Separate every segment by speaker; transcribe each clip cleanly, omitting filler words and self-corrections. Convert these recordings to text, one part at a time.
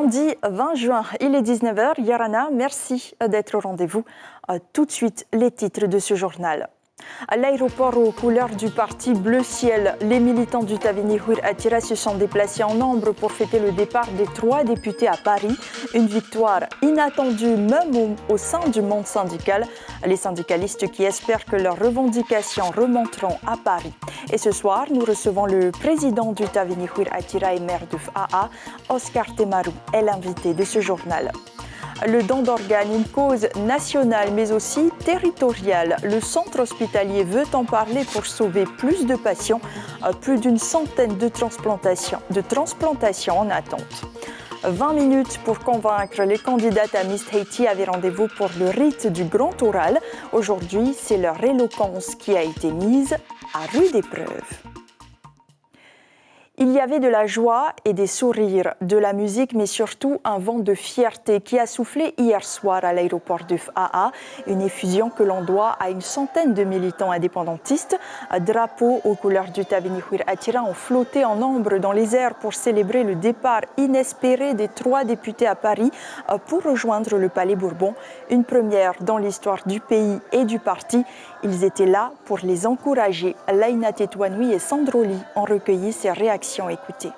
Speaker 1: Lundi 20 juin, il est 19h. Yarana, merci d'être au rendez-vous. Tout de suite, les titres de ce journal. À l'aéroport aux couleurs du parti Bleu Ciel, les militants du Tavini Huir Attira se sont déplacés en nombre pour fêter le départ des 3 députés à Paris. Une victoire inattendue même au sein du monde syndical. Les syndicalistes qui espèrent que leurs revendications remonteront à Paris. Et ce soir, nous recevons le président du Tavini Huir Attira et maire de FAA, Oscar Temaru, est l'invité de ce journal. Le don d'organes, une cause nationale mais aussi territoriale. Le centre hospitalier veut en parler pour sauver plus de patients. Plus d'une centaine de transplantations en attente. 20 minutes pour convaincre les candidates à Miss Haiti avaient rendez-vous pour le rite du grand oral. Aujourd'hui, c'est leur éloquence qui a été mise à rude épreuve. Il y avait de la joie et des sourires, de la musique, mais surtout un vent de fierté qui a soufflé hier soir à l'aéroport de FAA. Une effusion que l'on doit à une centaine de militants indépendantistes. Drapeaux aux couleurs du Tavini Huir Attira ont flotté en ombre dans les airs pour célébrer le départ inespéré des 3 députés à Paris pour rejoindre le Palais Bourbon. Une première dans l'histoire du pays et du parti. Ils étaient là pour les encourager. Laïna Tetouanoui et Sandro Ly ont recueilli ces réactions. Écoutez.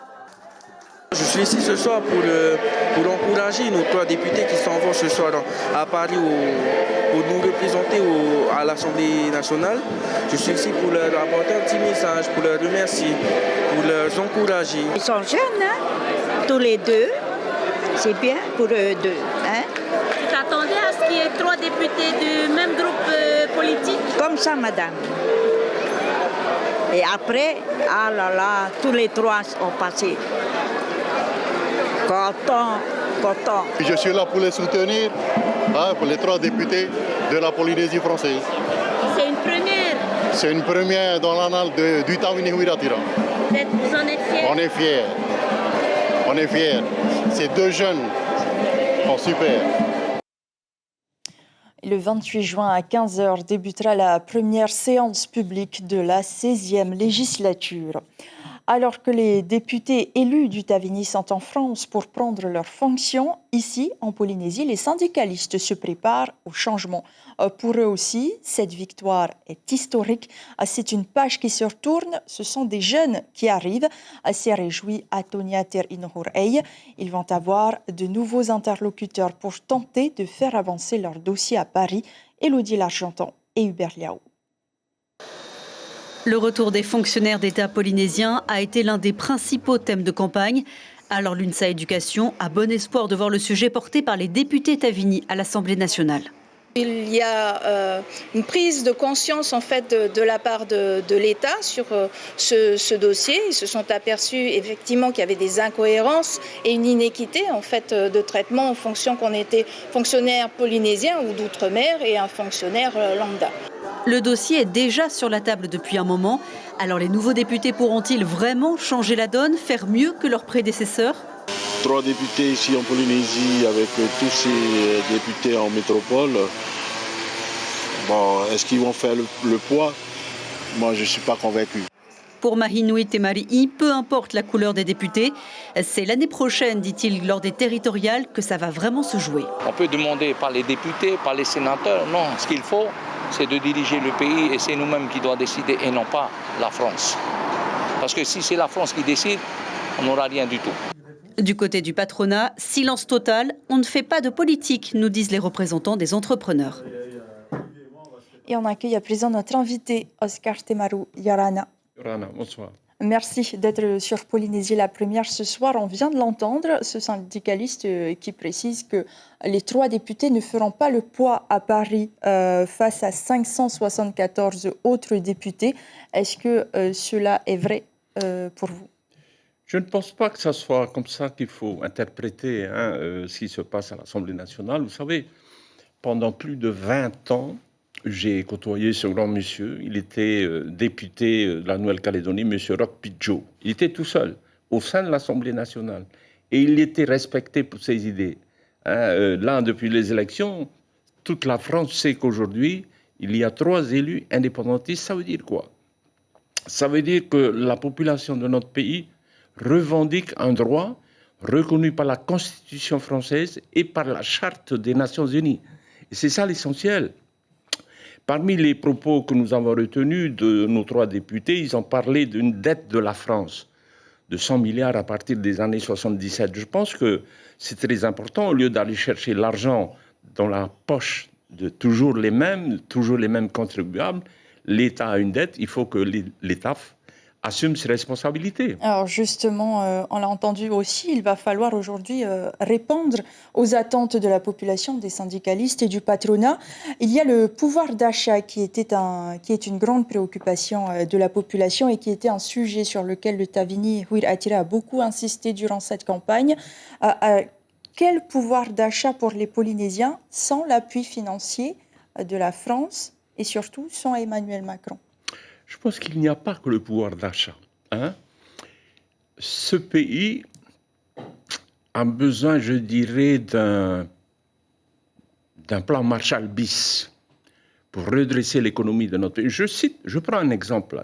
Speaker 2: Je suis ici ce soir pour encourager nos 3 députés qui s'en vont ce soir à Paris pour nous représenter à l'Assemblée nationale. Je suis ici pour leur apporter un petit message, pour leur remercier, pour les encourager.
Speaker 3: Ils sont jeunes, hein? Tous les deux. C'est bien pour eux deux. Hein?
Speaker 4: Tu t'attendais à ce qu'il y ait 3 députés du même groupe politique?
Speaker 3: Comme ça, madame. Et après, ah là là, tous les 3 ont passé. Content.
Speaker 5: Je suis là pour les soutenir, pour les 3 députés de la Polynésie française.
Speaker 4: C'est une première.
Speaker 5: C'est une première dans l'annale du Tavini Huir Attira.
Speaker 4: Vous en êtes fiers?
Speaker 5: On est fiers. Ces 2 jeunes sont super.
Speaker 1: Le 28 juin à 15h débutera la première séance publique de la 16e législature. Alors que les députés élus du Tavini sont en France pour prendre leurs fonctions, ici, en Polynésie, les syndicalistes se préparent au changement. Pour eux aussi, cette victoire est historique. C'est une page qui se retourne. Ce sont des jeunes qui arrivent. S'est réjoui Atonia Ter Inohorei. Ils vont avoir de nouveaux interlocuteurs pour tenter de faire avancer leur dossier à Paris. Élodie L'Argentan et Hubert Liao.
Speaker 6: Le retour des fonctionnaires d'État polynésiens a été l'un des principaux thèmes de campagne. Alors l'UNSA Éducation a bon espoir de voir le sujet porté par les députés Tavini à l'Assemblée nationale.
Speaker 7: Il y a une prise de conscience en fait de la part de l'État sur ce dossier. Ils se sont aperçus effectivement qu'il y avait des incohérences et une inéquité en fait de traitement en fonction qu'on était fonctionnaire polynésien ou d'outre-mer et un fonctionnaire lambda.
Speaker 6: Le dossier est déjà sur la table depuis un moment. Alors les nouveaux députés pourront-ils vraiment changer la donne, faire mieux que leurs prédécesseurs ?
Speaker 8: 3 députés ici en Polynésie avec tous ces députés en métropole. Bon, est-ce qu'ils vont faire le poids ? Moi, je ne suis pas convaincu.
Speaker 6: Pour Mahinui Temarii, peu importe la couleur des députés, c'est l'année prochaine, dit-il, lors des territoriales, que ça va vraiment se jouer.
Speaker 9: On peut demander par les députés, par les sénateurs. Non, ce qu'il faut, c'est de diriger le pays et c'est nous-mêmes qui doit décider et non pas la France. Parce que si c'est la France qui décide, on n'aura rien du tout.
Speaker 6: Du côté du patronat, silence total, on ne fait pas de politique, nous disent les représentants des entrepreneurs.
Speaker 1: Et on accueille à présent notre invité, Oscar Temaru. Yarana.
Speaker 10: Yarana, bonsoir.
Speaker 1: Merci d'être sur Polynésie la première ce soir. On vient de l'entendre, ce syndicaliste qui précise que les 3 députés ne feront pas le poids à Paris face à 574 autres députés. Est-ce que cela est vrai pour vous ?
Speaker 10: Je ne pense pas que ce soit comme ça qu'il faut interpréter ce qui se passe à l'Assemblée nationale. Vous savez, pendant plus de 20 ans, j'ai côtoyé ce grand monsieur. Il était député de la Nouvelle-Calédonie, monsieur Roch Pidjo. Il était tout seul au sein de l'Assemblée nationale. Et il était respecté pour ses idées. Là, depuis les élections, toute la France sait qu'aujourd'hui, il y a 3 élus indépendantistes. Ça veut dire quoi ? Ça veut dire que la population de notre pays revendique un droit reconnu par la Constitution française et par la Charte des Nations Unies. Et c'est ça l'essentiel. Parmi les propos que nous avons retenus de nos 3 députés, ils ont parlé d'une dette de la France de 100 milliards à partir des années 77. Je pense que c'est très important, au lieu d'aller chercher l'argent dans la poche de toujours les mêmes contribuables, l'État a une dette, il faut que l'État assume ses responsabilités.
Speaker 1: Alors justement, on l'a entendu aussi, il va falloir aujourd'hui répondre aux attentes de la population, des syndicalistes et du patronat. Il y a le pouvoir d'achat qui est une grande préoccupation de la population et qui était un sujet sur lequel le Tavini Houir Attira a beaucoup insisté durant cette campagne. Quel pouvoir d'achat pour les Polynésiens sans l'appui financier de la France et surtout sans Emmanuel Macron?
Speaker 10: Je pense qu'il n'y a pas que le pouvoir d'achat. Ce pays a besoin, je dirais, d'un plan Marshall bis pour redresser l'économie de notre pays. Je prends un exemple.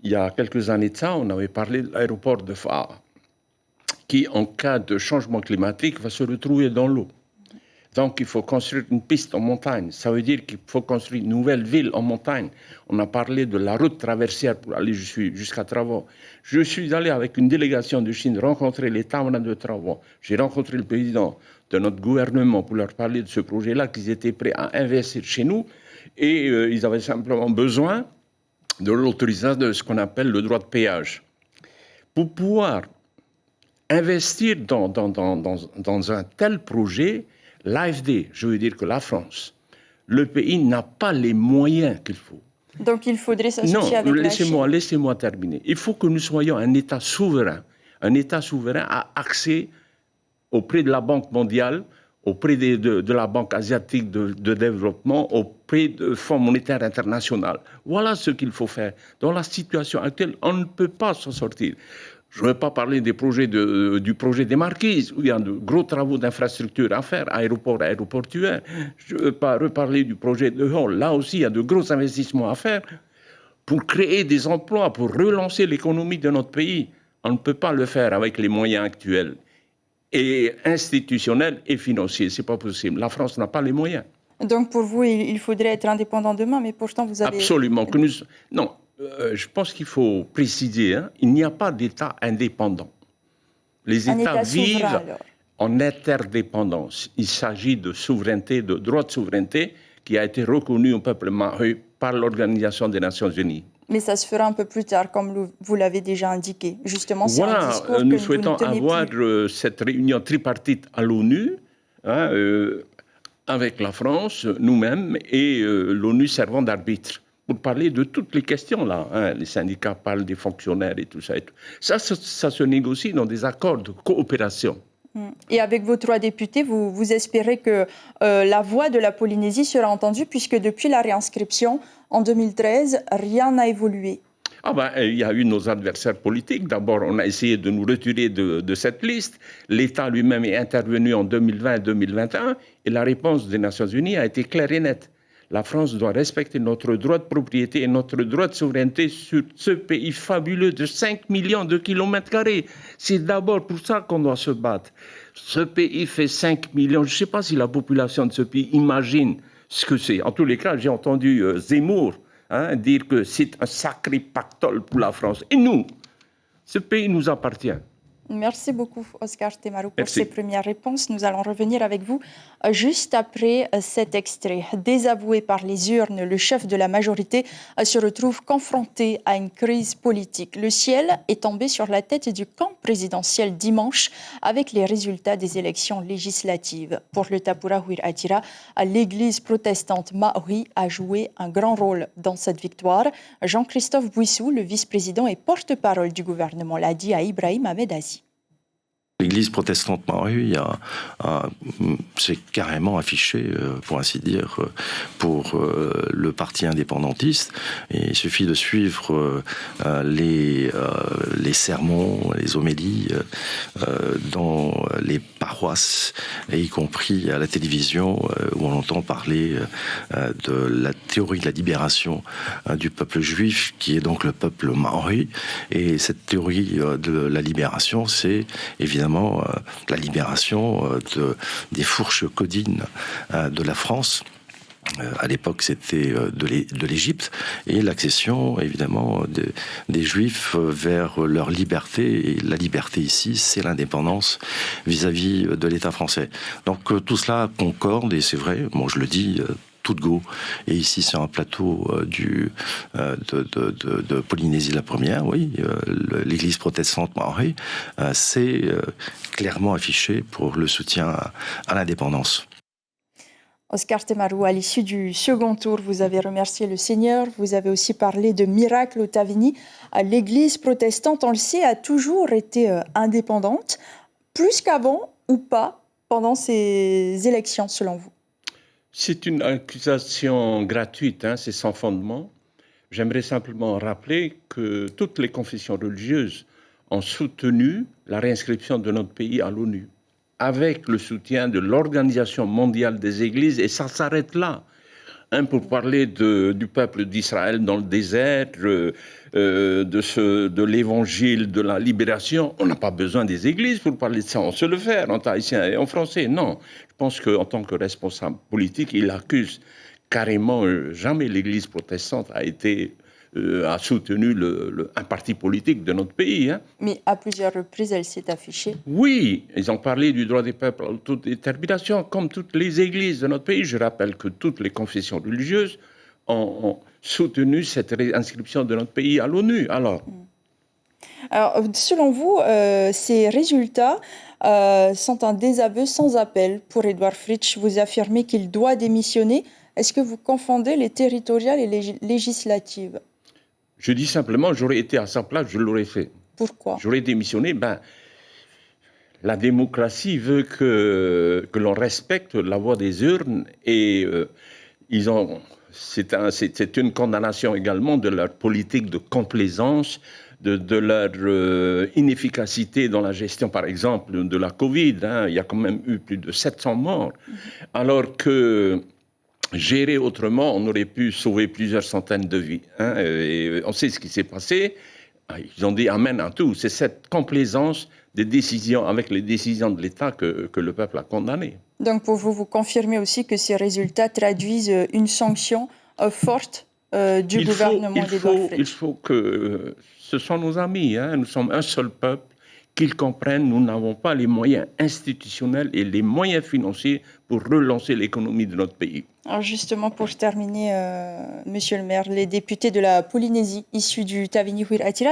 Speaker 10: Il y a quelques années de ça, on avait parlé de l'aéroport de Faa, qui, en cas de changement climatique, va se retrouver dans l'eau. Donc, il faut construire une piste en montagne. Ça veut dire qu'il faut construire une nouvelle ville en montagne. On a parlé de la route traversière pour aller jusqu'à Travon. Je suis allé avec une délégation de Chine rencontrer les Tamras de Travon. J'ai rencontré le président de notre gouvernement pour leur parler de ce projet-là, qu'ils étaient prêts à investir chez nous. Et ils avaient simplement besoin de l'autorisation de ce qu'on appelle le droit de péage. Pour pouvoir investir dans un tel projet, l'AFD, je veux dire que la France, le pays n'a pas les moyens qu'il faut.
Speaker 1: Donc il faudrait s'associer avec la Chine.
Speaker 10: Non, laissez-moi terminer. Il faut que nous soyons un État souverain à accès auprès de la Banque mondiale, auprès de la Banque asiatique de développement, auprès du Fonds monétaire international. Voilà ce qu'il faut faire. Dans la situation actuelle, on ne peut pas s'en sortir. Je ne veux pas parler du projet des Marquises, où il y a de gros travaux d'infrastructure à faire, aéroportuaire. Je ne veux pas reparler du projet de Hall. Là aussi, il y a de gros investissements à faire pour créer des emplois, pour relancer l'économie de notre pays. On ne peut pas le faire avec les moyens actuels, et institutionnels et financiers. Ce n'est pas possible. La France n'a pas les moyens.
Speaker 1: Donc pour vous, il faudrait être indépendant demain, mais pourtant vous avez...
Speaker 10: Absolument. Non. Je pense qu'il faut préciser, il n'y a pas d'État indépendant. Les États vivent en interdépendance. Il s'agit de souveraineté, de droit de souveraineté qui a été reconnu au peuple mahorais par l'Organisation des Nations Unies.
Speaker 1: Mais ça se fera un peu plus tard, comme vous l'avez déjà indiqué. Justement, c'est
Speaker 10: voilà,
Speaker 1: un discours
Speaker 10: nous
Speaker 1: que
Speaker 10: souhaitons
Speaker 1: vous ne tenez
Speaker 10: avoir
Speaker 1: plus.
Speaker 10: cette réunion tripartite à l'ONU, avec la France, nous-mêmes, et l'ONU servant d'arbitre, pour parler de toutes les questions là. Les syndicats parlent des fonctionnaires et tout ça. Ça se négocie dans des accords de coopération.
Speaker 1: Et avec vos 3 députés, vous espérez que la voix de la Polynésie sera entendue, puisque depuis la réinscription en 2013, rien n'a évolué.
Speaker 10: Il y a eu nos adversaires politiques. D'abord, on a essayé de nous retirer de cette liste. L'État lui-même est intervenu en 2020 et 2021, et la réponse des Nations Unies a été claire et nette. La France doit respecter notre droit de propriété et notre droit de souveraineté sur ce pays fabuleux de 5 millions de kilomètres carrés. C'est d'abord pour ça qu'on doit se battre. Ce pays fait 5 millions. Je ne sais pas si la population de ce pays imagine ce que c'est. En tous les cas, j'ai entendu Zemmour dire que c'est un sacré pactole pour la France. Et nous, ce pays nous appartient.
Speaker 1: Merci beaucoup, Oscar Temaru, pour ces premières réponses. Nous allons revenir avec vous juste après cet extrait. Désavoué par les urnes, le chef de la majorité se retrouve confronté à une crise politique. Le ciel est tombé sur la tête du camp présidentiel dimanche avec les résultats des élections législatives. Pour le Tapura Houir Attira, l'église protestante maori a joué un grand rôle dans cette victoire. Jean-Christophe Bouissou, le vice-président et porte-parole du gouvernement, l'a dit à Ibrahim Ahmed Aziz.
Speaker 11: L'église protestante maori s'est carrément affichée, pour ainsi dire, pour le parti indépendantiste. Et il suffit de suivre les sermons, les homélies dans les paroisses, et y compris à la télévision, où on entend parler de la théorie de la libération du peuple juif, qui est donc le peuple maori. Et cette théorie de la libération, c'est évidemment la libération des fourches caudines de la France. À l'époque, c'était de l'Égypte, et l'accession, évidemment, des Juifs vers leur liberté. Et la liberté ici, c'est l'indépendance vis-à-vis de l'État français. Donc tout cela concorde, et c'est vrai, moi je le dis, tout de go. Et ici, sur un plateau de Polynésie la Première, oui, l'Église protestante maori, c'est clairement affiché pour le soutien à l'indépendance.
Speaker 1: Oscar Temaru, à l'issue du second tour, vous avez remercié le Seigneur, vous avez aussi parlé de miracles au Tavini. L'Église protestante, on le sait, a toujours été indépendante, plus qu'avant ou pas pendant ces élections, selon vous?
Speaker 10: C'est une accusation gratuite, c'est sans fondement. J'aimerais simplement rappeler que toutes les confessions religieuses ont soutenu la réinscription de notre pays à l'ONU, avec le soutien de l'Organisation mondiale des églises, et ça s'arrête là. Pour parler du peuple d'Israël dans le désert, de l'évangile de la libération, on n'a pas besoin des églises pour parler de ça. On sait le faire en tahitien et en français. Non, je pense qu'en tant que responsable politique, il accuse carrément jamais l'Église protestante a soutenu un parti politique de notre pays.
Speaker 1: Mais à plusieurs reprises, elle s'est affichée.
Speaker 10: Oui, ils ont parlé du droit des peuples à l'autodétermination, comme toutes les églises de notre pays. Je rappelle que toutes les confessions religieuses ont soutenu cette réinscription de notre pays à l'ONU. Alors,
Speaker 1: selon vous, ces résultats sont un désaveu sans appel pour Édouard Fritsch. Vous affirmez qu'il doit démissionner. Est-ce que vous confondez les territoriales et les législatives?
Speaker 10: Je dis simplement, j'aurais été à sa place, je l'aurais fait.
Speaker 1: Pourquoi?
Speaker 10: J'aurais démissionné. La démocratie veut que l'on respecte la voix des urnes, et c'est une condamnation également de leur politique de complaisance, de leur inefficacité dans la gestion, par exemple, de la Covid. Il y a quand même eu plus de 700 morts. Alors que gérer autrement, on aurait pu sauver plusieurs centaines de vies. Et on sait ce qui s'est passé. Ils ont dit amen à tout. C'est cette complaisance des décisions avec les décisions de l'État que le peuple a condamné.
Speaker 1: Donc pour vous, vous confirmez aussi que ces résultats traduisent une sanction forte du gouvernement d'Édouard Fritsch?
Speaker 10: Il faut que ce sont nos amis. Nous sommes un seul peuple. Qu'ils comprennent, nous n'avons pas les moyens institutionnels et les moyens financiers pour relancer l'économie de notre pays.
Speaker 1: Alors justement, pour terminer, Monsieur le maire, les députés de la Polynésie issus du Tavini Huir Atira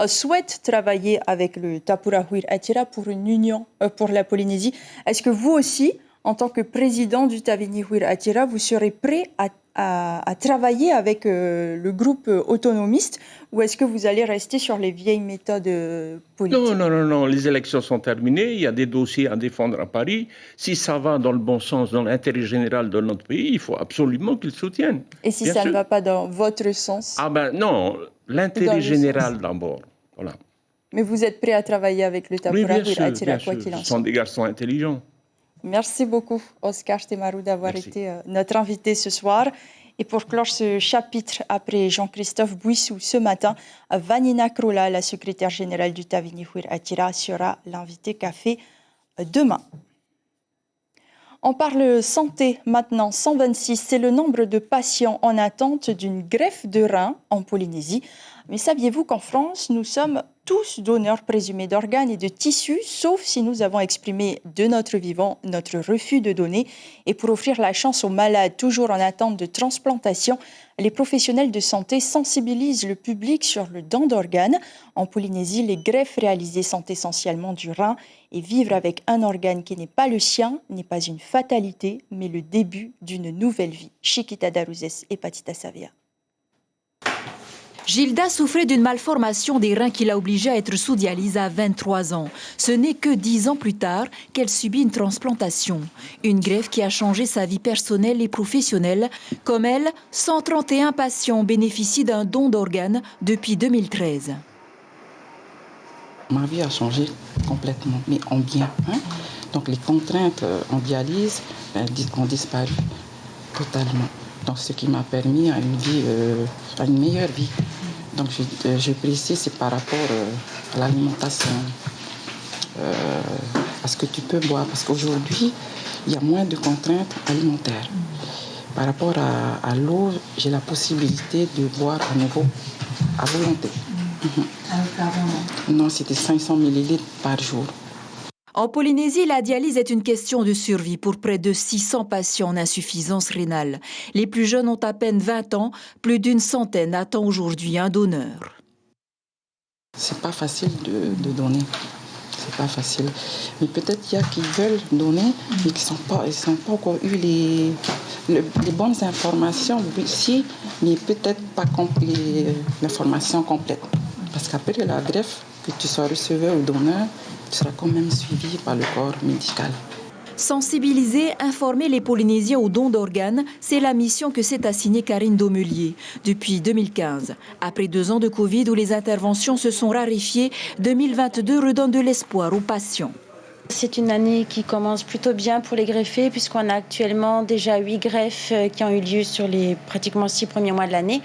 Speaker 1: souhaitent travailler avec le Tapura Huir Atira pour une union pour la Polynésie. Est-ce que vous aussi, en tant que président du Tavini Huir Atira, vous serez prêt à travailler avec le groupe autonomiste, ou est-ce que vous allez rester sur les vieilles méthodes politiques?
Speaker 10: Non, les élections sont terminées, il y a des dossiers à défendre à Paris. Si ça va dans le bon sens, dans l'intérêt général de notre pays, il faut absolument qu'ils soutiennent.
Speaker 1: Et si ça ne va pas dans votre sens?
Speaker 10: Non, l'intérêt général d'abord. Voilà.
Speaker 1: Mais vous êtes prêt à travailler avec le Tapura Huir Atira, quoi qu'il en soit?
Speaker 10: Ce sont des garçons intelligents.
Speaker 1: Merci beaucoup, Oscar Temaru, d'avoir été notre invité ce soir. Et pour clore ce chapitre, après Jean-Christophe Bouissou ce matin, Vanina Krola, la secrétaire générale du Tavini Huir Atira, sera l'invité café demain. On parle santé maintenant. 126, c'est le nombre de patients en attente d'une greffe de rein en Polynésie. Mais saviez-vous qu'en France, nous sommes tous donneurs présumés d'organes et de tissus, sauf si nous avons exprimé de notre vivant notre refus de donner. Et pour offrir la chance aux malades toujours en attente de transplantation, les professionnels de santé sensibilisent le public sur le don d'organes. En Polynésie, les greffes réalisées sont essentiellement du rein, et vivre avec un organe qui n'est pas le sien n'est pas une fatalité, mais le début d'une nouvelle vie. Chiquita Darouzès et Patita Savia.
Speaker 12: Gilda souffrait d'une malformation des reins qui l'a obligée à être sous dialyse à 23 ans. Ce n'est que 10 ans plus tard qu'elle subit une transplantation. Une greffe qui a changé sa vie personnelle et professionnelle. Comme elle, 131 patients bénéficient d'un don d'organes depuis 2013.
Speaker 13: Ma vie a changé complètement, mais en bien. Donc les contraintes en dialyse ont disparu totalement. Donc ce qui m'a permis à une meilleure vie. Donc je précise, c'est par rapport à l'alimentation, à ce que tu peux boire. Parce qu'aujourd'hui, il y a moins de contraintes alimentaires. Par rapport à l'eau, j'ai la possibilité de boire à nouveau à volonté. Non, c'était 500 ml par jour.
Speaker 12: En Polynésie, la dialyse est une question de survie pour près de 600 patients en insuffisance rénale. Les plus jeunes ont à peine 20 ans, plus d'une centaine attend aujourd'hui un donneur.
Speaker 13: C'est pas facile de donner. C'est pas facile. Mais peut-être qu'il y a qui veulent donner et qui n'ont pas encore eu les bonnes informations aussi, mais peut-être pas l'information complète. Parce qu'après la greffe, que tu sois receveur ou donneur, tu seras quand même suivi par le corps médical.
Speaker 12: Sensibiliser, informer les Polynésiens au don d'organes, c'est la mission que s'est assignée Karine Domelier depuis 2015. Après 2 ans de Covid où les interventions se sont raréfiées, 2022 redonne de l'espoir aux patients.
Speaker 14: C'est une année qui commence plutôt bien pour les greffés puisqu'on a actuellement déjà 8 greffes qui ont eu lieu sur les pratiquement 6 premiers mois de l'année.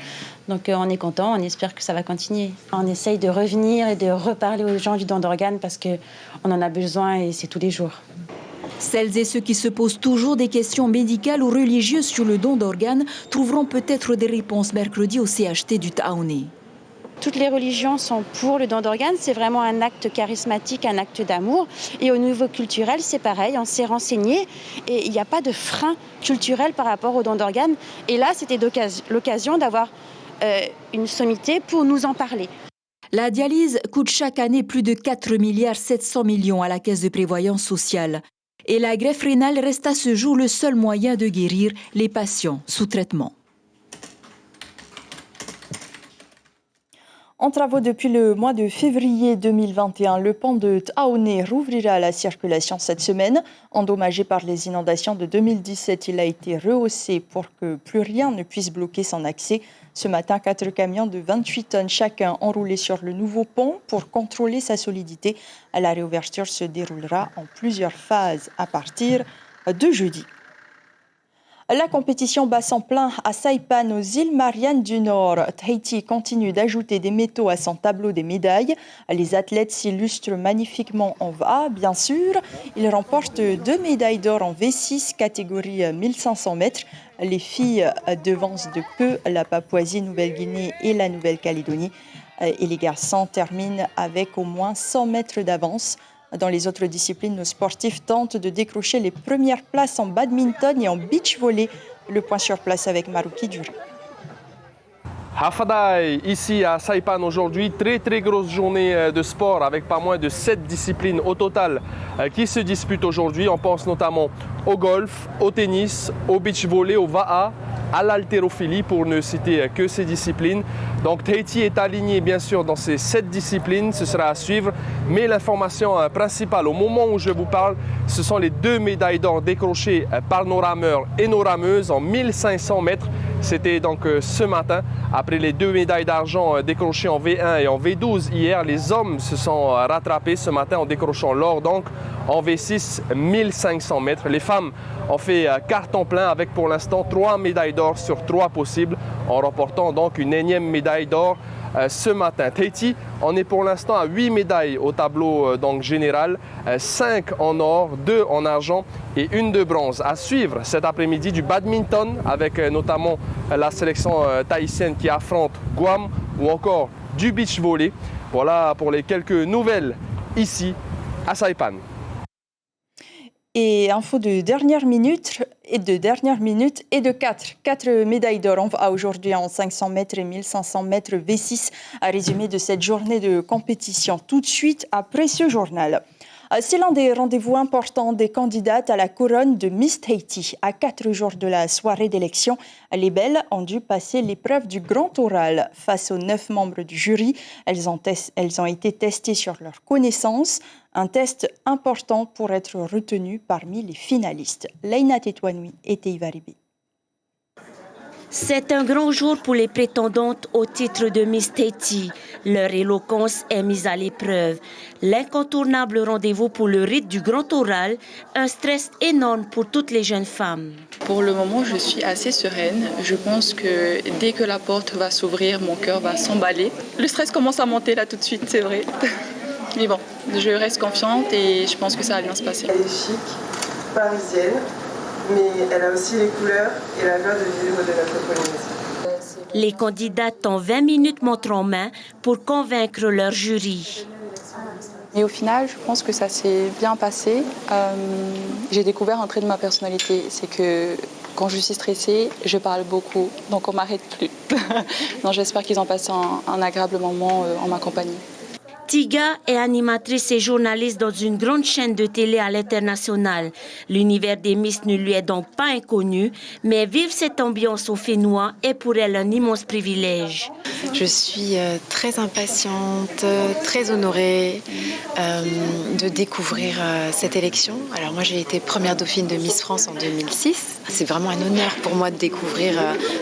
Speaker 14: Donc on est content, on espère que ça va continuer. On essaye de revenir et de reparler aux gens du don d'organes parce qu'on en a besoin et c'est tous les jours.
Speaker 12: Celles et ceux qui se posent toujours des questions médicales ou religieuses sur le don d'organes trouveront peut-être des réponses mercredi au CHT du Taoné.
Speaker 14: Toutes les religions sont pour le don d'organes, c'est vraiment un acte charismatique, un acte d'amour. Et au niveau culturel, c'est pareil, on s'est renseigné et il n'y a pas de frein culturel par rapport au don d'organes. Et là, c'était l'occasion d'avoir une sommité pour nous en parler.
Speaker 12: La dialyse coûte chaque année plus de 4,7 milliards à la Caisse de prévoyance sociale. Et la greffe rénale reste à ce jour le seul moyen de guérir les patients sous traitement.
Speaker 1: En travaux depuis le mois de février 2021, le pont de Taoné rouvrira à la circulation cette semaine. Endommagé par les inondations de 2017, il a été rehaussé pour que plus rien ne puisse bloquer son accès. Ce matin, 4 camions de 28 tonnes chacun ont roulé sur le nouveau pont pour contrôler sa solidité. La réouverture se déroulera en plusieurs phases à partir de jeudi. La compétition bat son plein à Saipan, aux îles Mariannes du Nord. Tahiti continue d'ajouter des métaux à son tableau des médailles. Les athlètes s'illustrent magnifiquement en VA, bien sûr. Ils remportent 2 médailles d'or en V6, catégorie 1500 mètres. Les filles devancent de peu la Papouasie-Nouvelle-Guinée et la Nouvelle-Calédonie. Et les garçons terminent avec au moins 100 mètres d'avance. Dans les autres disciplines, nos sportifs tentent de décrocher les premières places en badminton et en beach volley. Le point sur place avec Marouki Duré.
Speaker 15: Hafadai, ici à Saipan aujourd'hui, très grosse journée de sport avec pas moins de 7 disciplines au total qui se disputent aujourd'hui. On pense notamment au golf, au tennis, au beach volley, au VAA, à l'haltérophilie pour ne citer que ces disciplines. Donc Tahiti est aligné bien sûr dans ces 7 disciplines, ce sera à suivre. Mais l'information principale au moment où je vous parle, ce sont les 2 médailles d'or décrochées par nos rameurs et nos rameuses en 1500 mètres. C'était donc ce matin. Après les 2 médailles d'argent décrochées en V1 et en V12 hier, les hommes se sont rattrapés ce matin en décrochant l'or donc en V6 1500 mètres. Les femmes ont fait carton plein avec pour l'instant 3 médailles d'or sur 3 possibles en remportant donc une énième médaille d'or ce matin. Tahiti, on est pour l'instant à 8 médailles au tableau donc général, 5 en or, 2 en argent et 1 de bronze. À suivre cet après-midi du badminton avec notamment la sélection tahitienne qui affronte Guam ou encore du beach volley. Voilà pour les quelques nouvelles ici à Saipan.
Speaker 1: Et info de dernière minute et de 4 médailles d'or aujourd'hui en 500 mètres et 1500 mètres V6 à résumé de cette journée de compétition tout de suite après ce journal. C'est l'un des rendez-vous importants des candidates à la couronne de Miss Tahiti. À 4 jours de la soirée d'élection, les belles ont dû passer l'épreuve du grand oral. Face aux 9 membres du jury, elles ont été testées sur leurs connaissances. Un test important pour être retenues parmi les finalistes. Leina Tetouanoui et Teiva Ribi.
Speaker 4: C'est un grand jour pour les prétendantes au titre de Miss Tahiti. Leur éloquence est mise à l'épreuve. L'incontournable rendez-vous pour le rite du grand oral, un stress énorme pour toutes les jeunes femmes.
Speaker 16: Pour le moment, je suis assez sereine. Je pense que dès que la porte va s'ouvrir, mon cœur va s'emballer. Le stress commence à monter là tout de suite, c'est vrai. Mais bon, je reste confiante et je pense que ça va bien se passer.
Speaker 17: Elle est chic, parisienne, mais elle a aussi les couleurs et la joie de vivre de notre Polynésie.
Speaker 4: Les candidates ont 20 minutes montre en main pour convaincre leur jury.
Speaker 16: Et au final, je pense que ça s'est bien passé. J'ai découvert un trait de ma personnalité, c'est que quand je suis stressée, je parle beaucoup, donc on m'arrête plus. Non, j'espère qu'ils ont passé un agréable moment en ma compagnie.
Speaker 4: Tiga est animatrice et journaliste dans une grande chaîne de télé à l'international. L'univers des Miss ne lui est donc pas inconnu, mais vivre cette ambiance au Fénois est pour elle un immense privilège.
Speaker 18: Je suis très impatiente, très honorée de découvrir cette élection. Alors moi j'ai été première dauphine de Miss France en 2006. C'est vraiment un honneur pour moi de découvrir,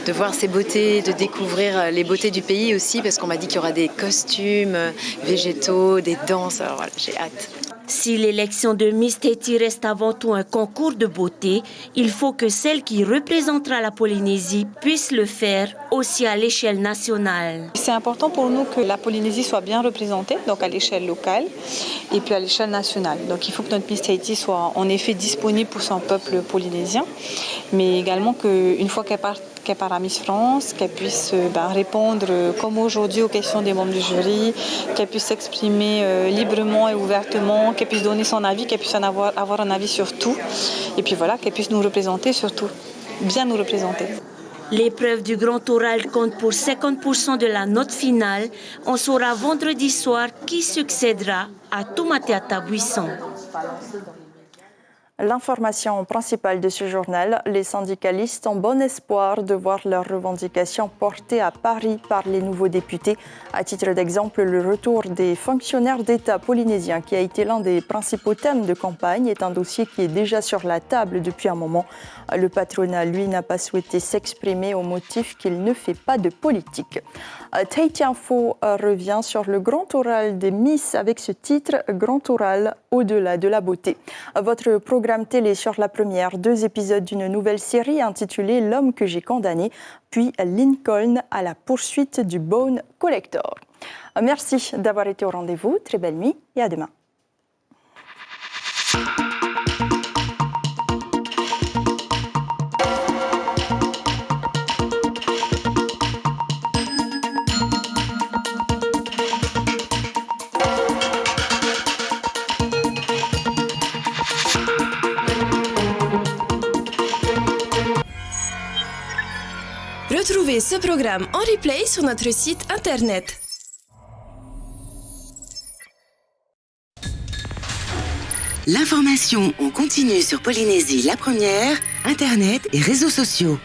Speaker 18: de voir ces beautés, de découvrir les beautés du pays aussi, parce qu'on m'a dit qu'il y aura des costumes végétaux, des danses. Alors voilà, j'ai hâte.
Speaker 4: Si l'élection de Miss Tahiti reste avant tout un concours de beauté, il faut que celle qui représentera la Polynésie puisse le faire aussi à l'échelle nationale.
Speaker 19: C'est important pour nous que la Polynésie soit bien représentée, donc à l'échelle locale et puis à l'échelle nationale. Donc il faut que notre Miss Tahiti soit en effet disponible pour son peuple polynésien, mais également qu'une fois qu'elle part à Miss France, qu'elle puisse répondre comme aujourd'hui aux questions des membres du jury, qu'elle puisse s'exprimer librement et ouvertement, qu'elle puisse donner son avis, qu'elle puisse avoir un avis sur tout. Et puis voilà, qu'elle puisse nous représenter surtout, bien nous représenter.
Speaker 4: L'épreuve du grand oral compte pour 50% de la note finale. On saura vendredi soir qui succédera à Toumateata Buisson.
Speaker 1: L'information principale de ce journal, les syndicalistes ont bon espoir de voir leurs revendications portées à Paris par les nouveaux députés. À titre d'exemple, le retour des fonctionnaires d'État polynésiens, qui a été l'un des principaux thèmes de campagne, est un dossier qui est déjà sur la table depuis un moment. Le patronat, lui, n'a pas souhaité s'exprimer au motif qu'il ne fait pas de politique. Tahiti Info revient sur le grand oral des Miss avec ce titre « Grand oral au-delà de la beauté ». Votre programme télé sur la première, 2 épisodes d'une nouvelle série intitulée « L'homme que j'ai condamné », puis Lincoln à la poursuite du Bone Collector. Merci d'avoir été au rendez-vous, très belle nuit et à demain.
Speaker 20: Retrouvez ce programme en replay sur notre site internet.
Speaker 21: L'information en continu sur Polynésie la première, internet et réseaux sociaux.